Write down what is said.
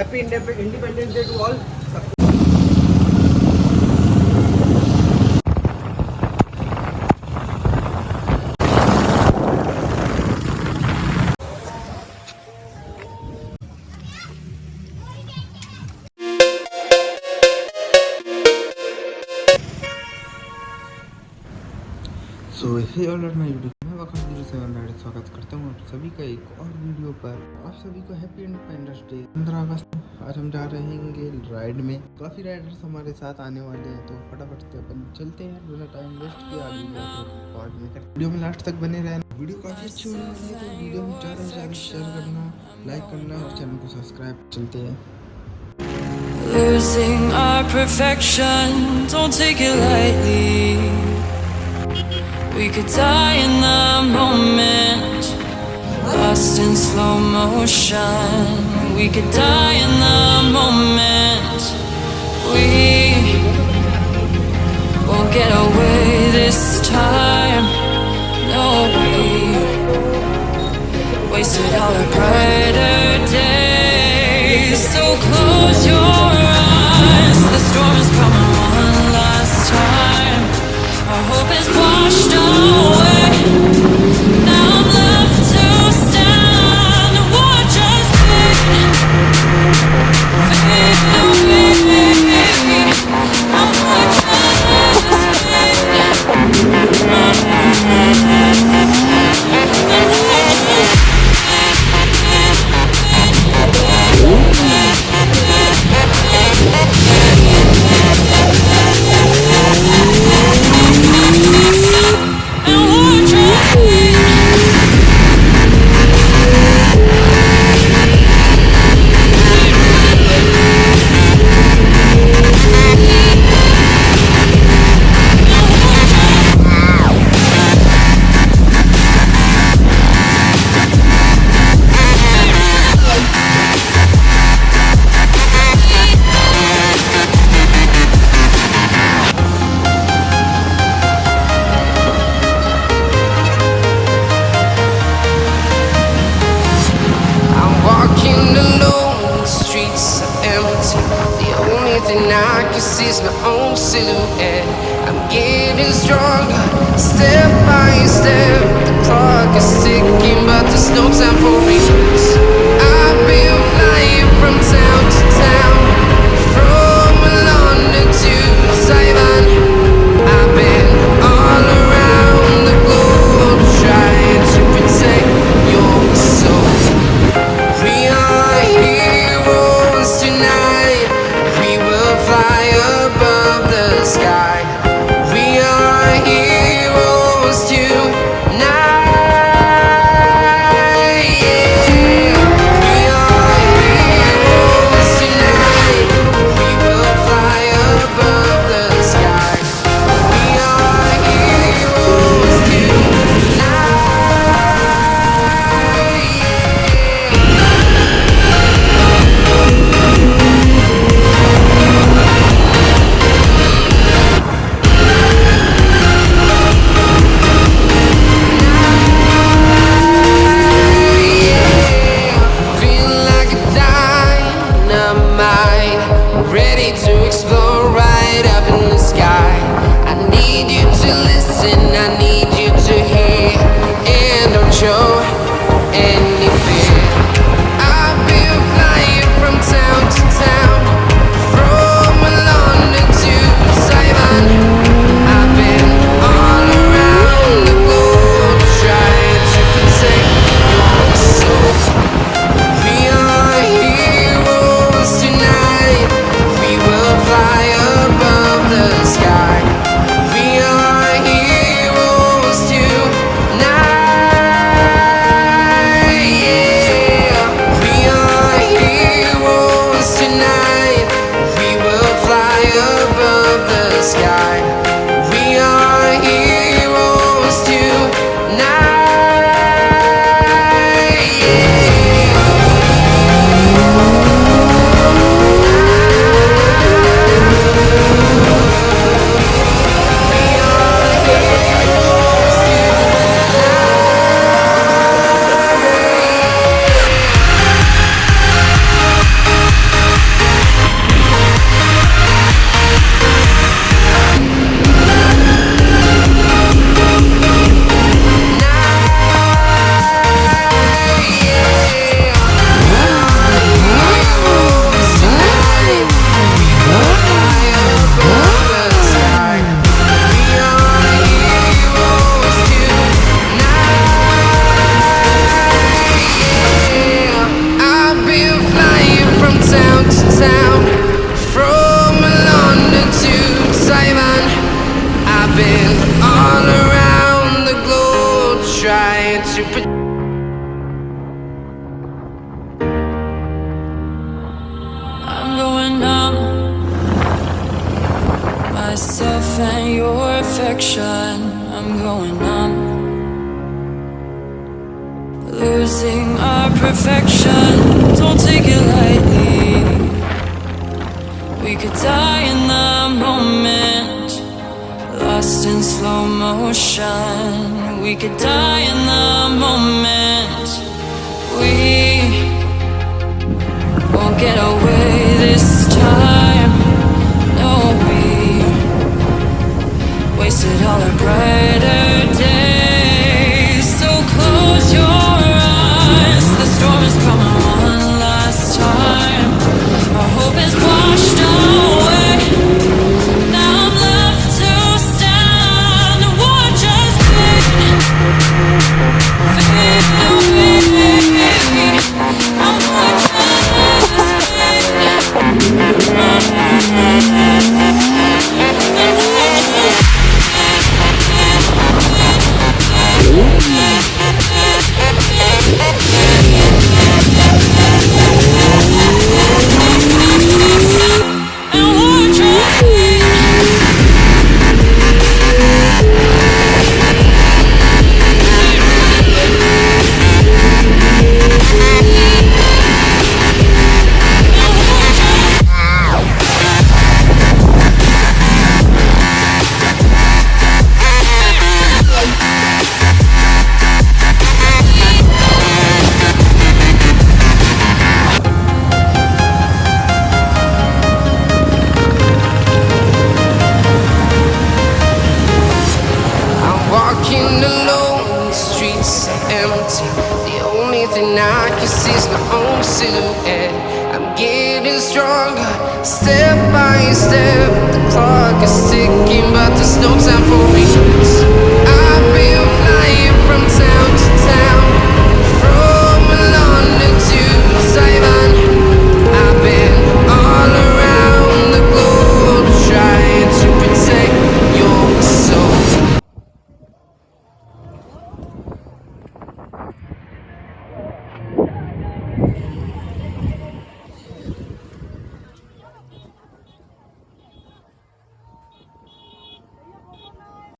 Happy independence day to all. So hey all my YouTube मैं वक्त 07 स्वागत करता हूँ आप सभी का एक और वीडियो पर। आप सभी को हैप्पी इंडिपेंडेंस डे 15 अगस्त। आज हम जा रहेंगे राइड में, काफ़ी राइडर्स हमारे साथ आने वाले हैं, तो फटाफट से अपन चलते हैं बिना टाइम वेस्ट किए। आज बाद में वीडियो में लास्ट तक बने रहना। वीडियो काफ़ी अच्छी होने वाली है, तो वीडियो में ज़्यादा से ज़्यादा शेयर करना, लाइक करना और चैनल को सब्सक्राइब। चलते हैं। Losing our perfection, don't take it lightly. We could die in the moment, lost in slow motion. We could die in the moment. We won't get away this time. No, we wasted all our brighter days. So close your eyes, the storm is coming one last time. Our hope is washed away. Now I'm left to stand and watch us fade away. I'll watch us I can see my own silhouette. I'm getting stronger, step by step. The clock is ticking, but there's no time for rest. I've been flying from town to town, from London to Taiwan. I've been all around the globe trying to protect your soul. We are heroes tonight. We will fly above the sky. We are heroes tonight. Yeah. perfection, I'm going numb. Losing our perfection, don't take it lightly. We could die in the moment, lost in slow motion. We could die in the moment. We won't get away this time. No, we wasted all our brighter days. So close your eyes, the storm is coming one last time. Our hope is washed away. Now I'm left to stand and watch us fade away. I'll watch us walking alone, the streets are empty. The only thing I can see is my own silhouette. I'm getting stronger, step by step. The clock is ticking, but there's no time for me.